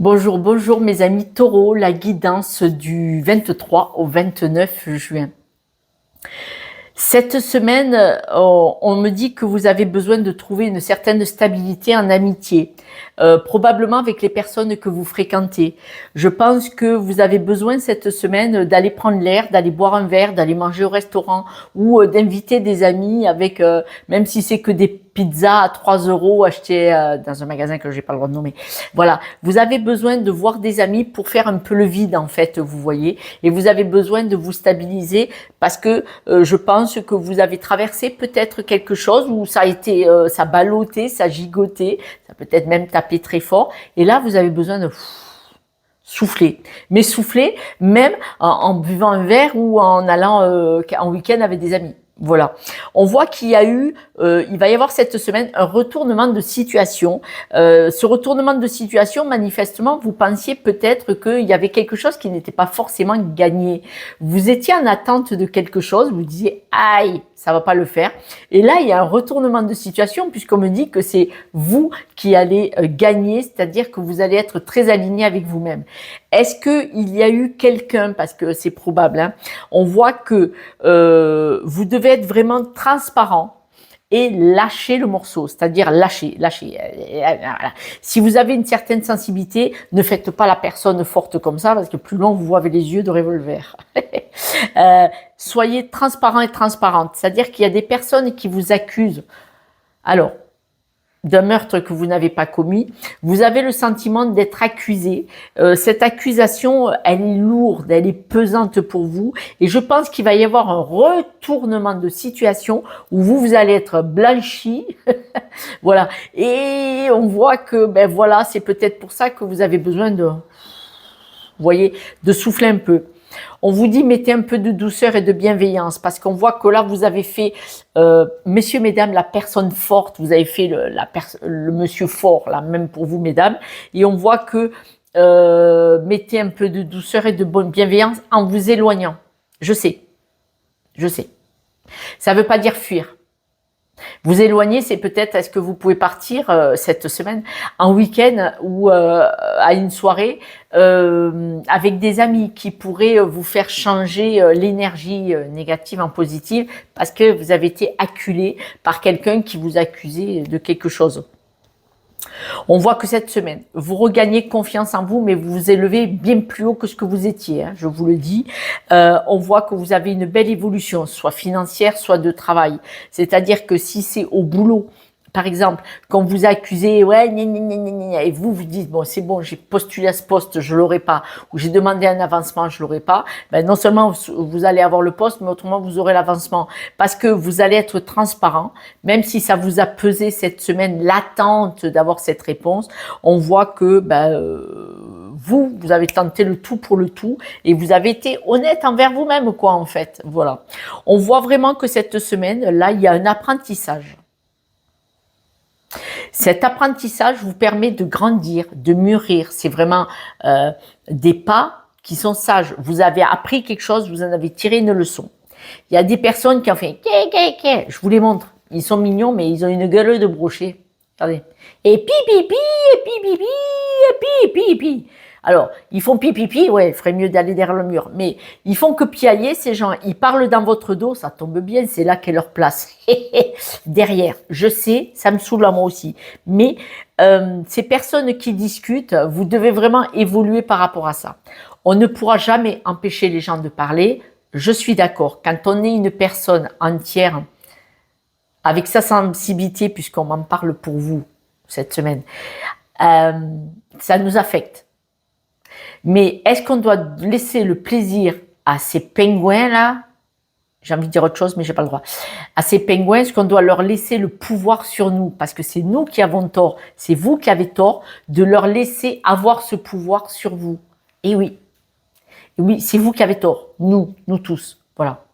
Bonjour, bonjour mes amis taureaux, la guidance du 23 au 29 juin. Cette semaine, on me dit que vous avez besoin de trouver une certaine stabilité en amitié, probablement avec les personnes que vous fréquentez. Je pense que vous avez besoin cette semaine d'aller prendre l'air, d'aller boire un verre, d'aller manger au restaurant ou d'inviter des amis avec, même si c'est que des pizzas à 3 euros achetées dans un magasin que je n'ai pas le droit de nommer. Voilà, vous avez besoin de voir des amis pour faire un peu le vide en fait, vous voyez, et vous avez besoin de vous stabiliser parce que je pense que vous avez traversé peut-être quelque chose où ça a été, ça ballotté, ça gigoté, ça peut-être même tapé très fort, et là vous avez besoin de souffler, mais souffler même en buvant un verre ou en allant en week-end avec des amis. Voilà. On voit qu'il y a eu, il va y avoir cette semaine un retournement de situation. Ce retournement de situation, manifestement, vous pensiez peut-être qu'il y avait quelque chose qui n'était pas forcément gagné. Vous étiez en attente de quelque chose, vous disiez aïe, ça va pas le faire. Et là, il y a un retournement de situation puisqu'on me dit que c'est vous qui allez gagner, c'est-à-dire que vous allez être très aligné avec vous-même. Est-ce qu'il y a eu quelqu'un, parce que c'est probable, hein, on voit que vous devez être vraiment transparent et lâcher le morceau, c'est-à-dire lâcher. Voilà. Si vous avez une certaine sensibilité, ne faites pas la personne forte comme ça, parce que plus loin, vous voit avec les yeux de revolver. Soyez transparent et transparente, c'est-à-dire qu'il y a des personnes qui vous accusent. Alors, d'un meurtre que vous n'avez pas commis, vous avez le sentiment d'être accusé. Cette accusation, elle est lourde, elle est pesante pour vous. Et je pense qu'il va y avoir un retournement de situation où vous allez être blanchi. Voilà. Et on voit que, ben voilà, c'est peut-être pour ça que vous avez besoin de, vous voyez, de souffler un peu. On vous dit mettez un peu de douceur et de bienveillance parce qu'on voit que là vous avez fait, messieurs, mesdames, la personne forte, vous avez fait le monsieur fort là, même pour vous mesdames, et on voit que mettez un peu de douceur et de bonne bienveillance en vous éloignant. Je sais. Ça ne veut pas dire fuir. Vous éloigner, c'est peut-être, est-ce que vous pouvez partir cette semaine en week-end ou à une soirée avec des amis qui pourraient vous faire changer l'énergie négative en positive parce que vous avez été acculé par quelqu'un qui vous accusait de quelque chose. On voit que cette semaine, vous regagnez confiance en vous, mais vous vous élevez bien plus haut que ce que vous étiez, hein, je vous le dis. On voit que vous avez une belle évolution, soit financière, soit de travail. C'est-à-dire que si c'est au boulot, par exemple, quand vous accusez, ouais, et vous dites, bon, c'est bon, j'ai postulé à ce poste, je l'aurai pas, ou j'ai demandé un avancement, je l'aurai pas, ben, non seulement vous allez avoir le poste, mais autrement vous aurez l'avancement, parce que vous allez être transparent, même si ça vous a pesé cette semaine, l'attente d'avoir cette réponse, on voit que, vous avez tenté le tout pour le tout, et vous avez été honnête envers vous-même, quoi, en fait, voilà. On voit vraiment que cette semaine, là, il y a un apprentissage. Cet apprentissage vous permet de grandir, de mûrir. C'est vraiment des pas qui sont sages. Vous avez appris quelque chose, vous en avez tiré une leçon. Il y a des personnes qui ont fait « je vous les montre. Ils sont mignons, mais ils ont une gueule de brochet. Regardez. Et pipi, et pipi. Alors, ils font pipi, ouais, il ferait mieux d'aller derrière le mur. Mais ils font que piailler, ces gens. Ils parlent dans votre dos, ça tombe bien, c'est là qu'est leur place. Derrière, je sais, ça me saoule à moi aussi. Mais ces personnes qui discutent, vous devez vraiment évoluer par rapport à ça. On ne pourra jamais empêcher les gens de parler. Je suis d'accord. Quand on est une personne entière, avec sa sensibilité, puisqu'on m'en parle pour vous cette semaine, ça nous affecte. Mais est-ce qu'on doit laisser le plaisir à ces pingouins-là? J'ai envie de dire autre chose, mais j'ai pas le droit. À ces pingouins, est-ce qu'on doit leur laisser le pouvoir sur nous? Parce que c'est nous qui avons tort, c'est vous qui avez tort de leur laisser avoir ce pouvoir sur vous. Et oui, c'est vous qui avez tort, nous tous, voilà.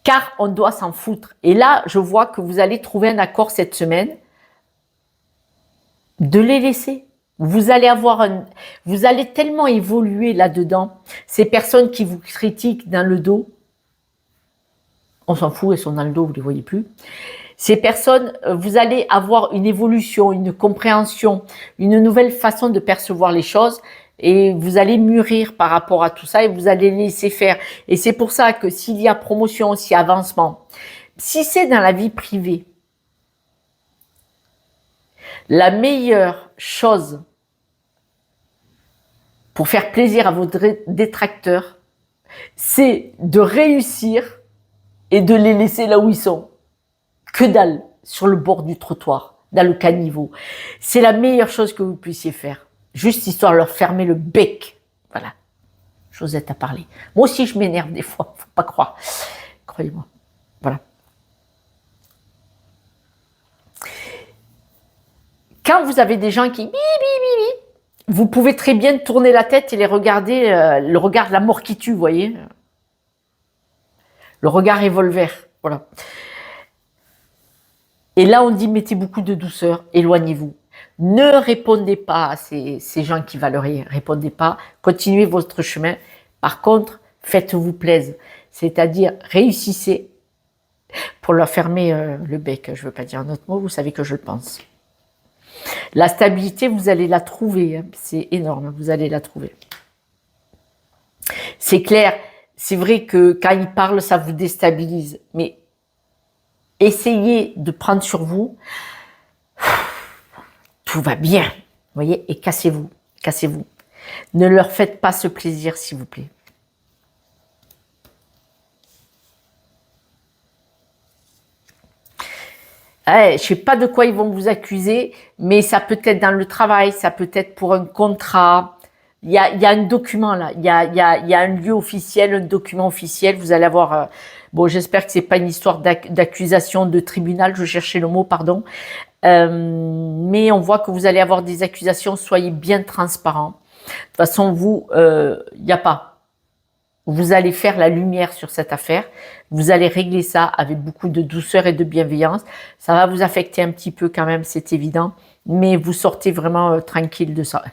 Car on doit s'en foutre. Et là, je vois que vous allez trouver un accord cette semaine de les laisser. Vous allez tellement évoluer là-dedans. Ces personnes qui vous critiquent dans le dos, on s'en fout, elles sont dans le dos, vous ne les voyez plus. Ces personnes, vous allez avoir une évolution, une compréhension, une nouvelle façon de percevoir les choses et vous allez mûrir par rapport à tout ça et vous allez laisser faire. Et c'est pour ça que s'il y a promotion, s'il y a avancement, si c'est dans la vie privée, la meilleure chose pour faire plaisir à vos détracteurs, c'est de réussir et de les laisser là où ils sont. Que dalle, sur le bord du trottoir, dans le caniveau. C'est la meilleure chose que vous puissiez faire. Juste histoire de leur fermer le bec. Voilà. Josette a parlé. Moi aussi, je m'énerve des fois, faut pas croire. Croyez-moi. Voilà. Quand vous avez des gens qui vous pouvez très bien tourner la tête et les regarder, le regard de la mort qui tue, vous voyez. Le regard revolver, voilà. Et là, on dit, mettez beaucoup de douceur, éloignez-vous. Ne répondez pas à ces gens qui valent rien, répondez pas, continuez votre chemin. Par contre, faites-vous plaisir, c'est-à-dire réussissez pour leur fermer le bec. Je ne veux pas dire un autre mot, vous savez que je le pense. La stabilité, vous allez la trouver, hein. C'est énorme, vous allez la trouver. C'est clair, c'est vrai que quand ils parlent, ça vous déstabilise, mais essayez de prendre sur vous, tout va bien, vous voyez, et cassez-vous, cassez-vous. Ne leur faites pas ce plaisir, s'il vous plaît. Je ne sais pas de quoi ils vont vous accuser, mais ça peut être dans le travail, ça peut être pour un contrat. Il y a un document là, il y a un lieu officiel, un document officiel. Vous allez avoir, bon, j'espère que c'est pas une histoire d'accusation de tribunal, je cherchais le mot, pardon. Mais on voit que vous allez avoir des accusations, soyez bien transparents. De toute façon, vous, il n'y a pas. Vous allez faire la lumière sur cette affaire. Vous allez régler ça avec beaucoup de douceur et de bienveillance. Ça va vous affecter un petit peu quand même, c'est évident. Mais vous sortez vraiment tranquille de ça.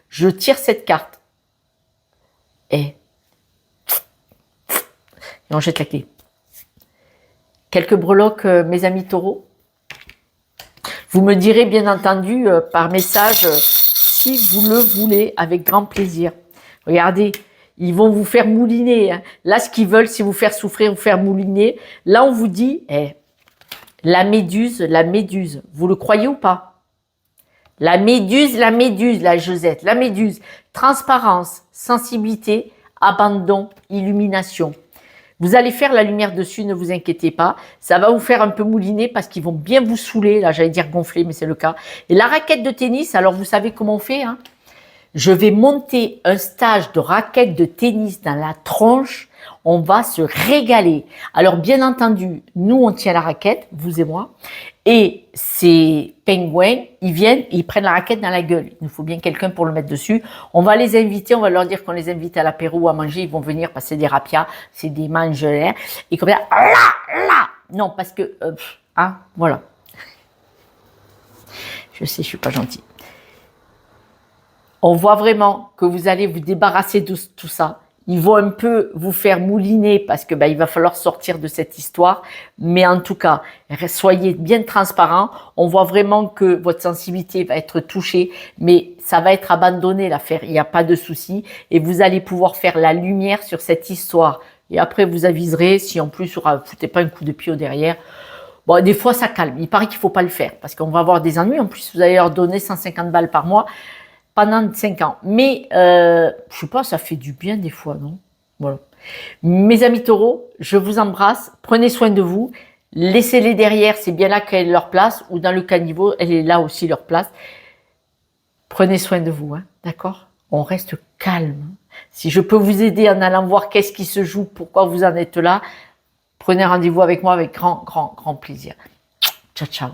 Je tire cette carte. Et on jette la clé. Quelques breloques, mes amis taureaux. Vous me direz bien entendu par message si vous le voulez, avec grand plaisir. Regardez. Ils vont vous faire mouliner. Hein. Là, ce qu'ils veulent, c'est vous faire souffrir, vous faire mouliner. Là, on vous dit, la méduse, vous le croyez ou pas? La méduse, la Josette, la méduse. Transparence, sensibilité, abandon, illumination. Vous allez faire la lumière dessus, ne vous inquiétez pas. Ça va vous faire un peu mouliner parce qu'ils vont bien vous saouler. Là, j'allais dire gonfler, mais c'est le cas. Et la raquette de tennis, alors vous savez comment on fait, hein? Je vais monter un stage de raquettes de tennis dans la tronche. On va se régaler. Alors, bien entendu, nous, on tient la raquette, vous et moi. Et ces pingouins, ils viennent, ils prennent la raquette dans la gueule. Il nous faut bien quelqu'un pour le mettre dessus. On va les inviter, on va leur dire qu'on les invite à l'apéro ou à manger. Ils vont venir parce que c'est des rapias, c'est des mangeurs. Et comme ça, là. Non, parce que, voilà. Je sais, je suis pas gentille. On voit vraiment que vous allez vous débarrasser de tout ça. Ils vont un peu vous faire mouliner parce que il va falloir sortir de cette histoire. Mais en tout cas, soyez bien transparents. On voit vraiment que votre sensibilité va être touchée, mais ça va être abandonné l'affaire. Il n'y a pas de souci. Et vous allez pouvoir faire la lumière sur cette histoire. Et après, vous aviserez si en plus, vous ne foutez pas un coup de pied au derrière. Bon, des fois, ça calme. Il paraît qu'il ne faut pas le faire parce qu'on va avoir des ennuis. En plus, vous allez leur donner 150 balles par mois. Pendant 5 ans. Mais, je sais pas, ça fait du bien des fois, non? Voilà. Mes amis taureaux, je vous embrasse. Prenez soin de vous. Laissez-les derrière, c'est bien là qu'elle est leur place. Ou dans le caniveau, elle est là aussi leur place. Prenez soin de vous, hein, d'accord? On reste calme. Si je peux vous aider en allant voir qu'est-ce qui se joue, pourquoi vous en êtes là, prenez rendez-vous avec moi avec grand plaisir. Ciao, ciao.